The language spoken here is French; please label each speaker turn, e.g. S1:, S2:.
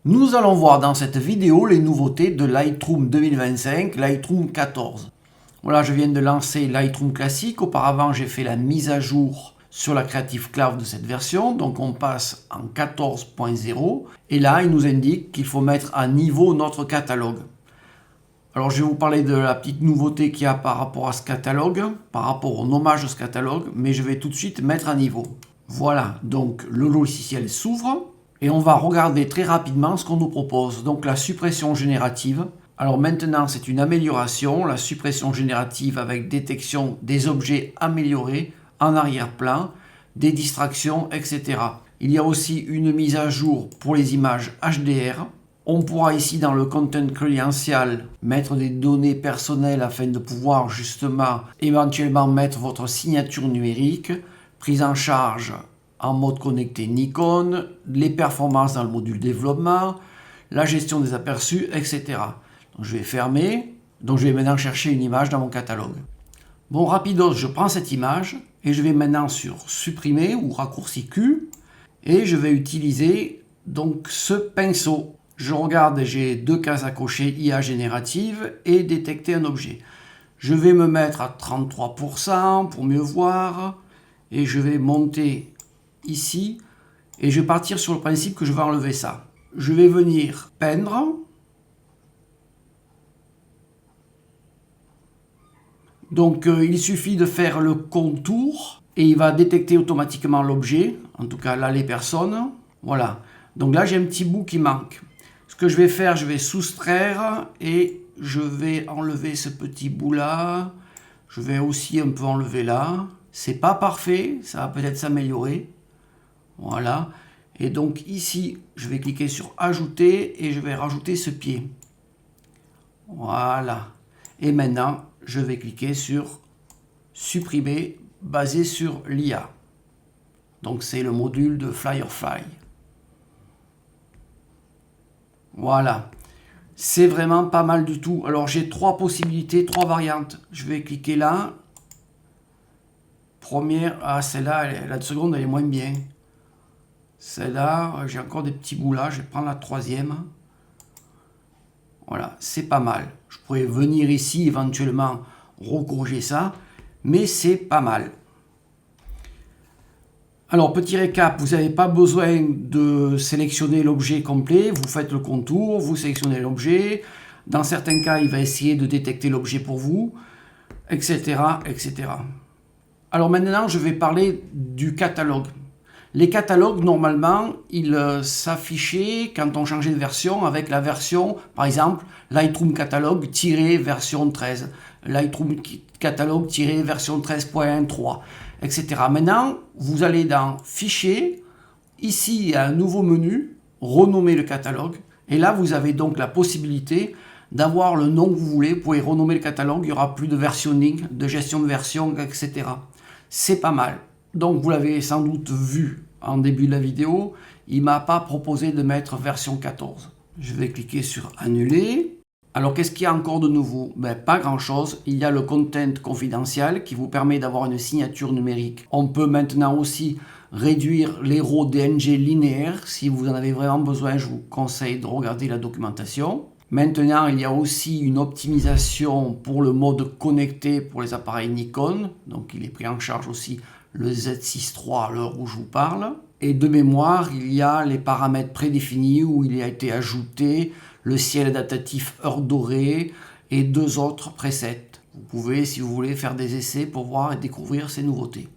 S1: Nous allons voir dans cette vidéo les nouveautés de Lightroom 2025, Lightroom 14. Voilà, je viens de lancer Lightroom classique. Auparavant, j'ai fait la mise à jour sur la Creative Cloud de cette version. Donc, on passe en 14.0. Et là, il nous indique qu'il faut mettre à niveau notre catalogue. Alors, je vais vous parler de la petite nouveauté qu'il y a par rapport à ce catalogue, par rapport au nommage de ce catalogue. Mais je vais tout de suite mettre à niveau. Voilà, donc le logiciel s'ouvre. Et on va regarder très rapidement ce qu'on nous propose. Donc la suppression générative. Alors maintenant, c'est une amélioration. La suppression générative avec détection des objets améliorés en arrière-plan, des distractions, etc. Il y a aussi une mise à jour pour les images HDR. On pourra ici dans le content credential mettre des données personnelles afin de pouvoir justement éventuellement mettre votre signature numérique, prise en charge en mode connecté Nikon, les performances dans le module développement, la gestion des aperçus, etc. Donc je vais fermer. Donc je vais maintenant chercher une image dans mon catalogue. Bon, rapidos, je prends cette image et je vais maintenant sur supprimer ou raccourci Q et je vais utiliser donc ce pinceau. Je regarde, j'ai deux cases à cocher, IA générative et détecter un objet. Je vais me mettre à 33% pour mieux voir et je vais monter ici et je vais partir sur le principe que je vais enlever ça. Je vais venir peindre. Donc il suffit de faire le contour et il va détecter automatiquement l'objet, en tout cas là les personnes. Voilà, donc là j'ai un petit bout qui manque. Ce que je vais faire, je vais soustraire et je vais enlever ce petit bout là. Je vais aussi un peu enlever là. C'est pas parfait, ça va peut-être s'améliorer. Voilà, et donc ici je vais cliquer sur ajouter et je vais rajouter ce pied. Voilà, et maintenant je vais cliquer sur supprimer basé sur l'IA. Donc c'est le module de Firefly. Voilà, c'est vraiment pas mal du tout. Alors j'ai trois possibilités, trois variantes. Je vais cliquer là. Première, celle-là, la seconde elle est moins bien. Celle-là, j'ai encore des petits bouts là, je vais prendre la troisième. Voilà, c'est pas mal. Je pourrais venir ici éventuellement recorriger ça, mais c'est pas mal. Alors, petit récap, vous n'avez pas besoin de sélectionner l'objet complet, vous faites le contour, vous sélectionnez l'objet. Dans certains cas, il va essayer de détecter l'objet pour vous, etc., etc. Alors maintenant, je vais parler du catalogue. Les catalogues, normalement, ils s'affichaient quand on changeait de version avec la version, par exemple, Lightroom Catalogue-version 13, Lightroom Catalogue-version 13.3, etc. Maintenant, vous allez dans Fichier, ici, il y a un nouveau menu, renommer le catalogue, et là, vous avez donc la possibilité d'avoir le nom que vous voulez. Vous pouvez renommer le catalogue, il n'y aura plus de versionning, de gestion de version, etc. C'est pas mal. Donc vous l'avez sans doute vu en début de la vidéo, il ne m'a pas proposé de mettre version 14. Je vais cliquer sur annuler. Alors qu'est-ce qu'il y a encore de nouveau? Pas grand chose. Il y a le content confidentiel qui vous permet d'avoir une signature numérique. On peut maintenant aussi réduire les RAW DNG linéaires. Si vous en avez vraiment besoin, je vous conseille de regarder la documentation. Maintenant, il y a aussi une optimisation pour le mode connecté pour les appareils Nikon. Donc, il est pris en charge aussi le Z6 III à l'heure où je vous parle. Et de mémoire, il y a les paramètres prédéfinis où il a été ajouté le ciel adaptatif heure dorée et deux autres presets. Vous pouvez, si vous voulez, faire des essais pour voir et découvrir ces nouveautés.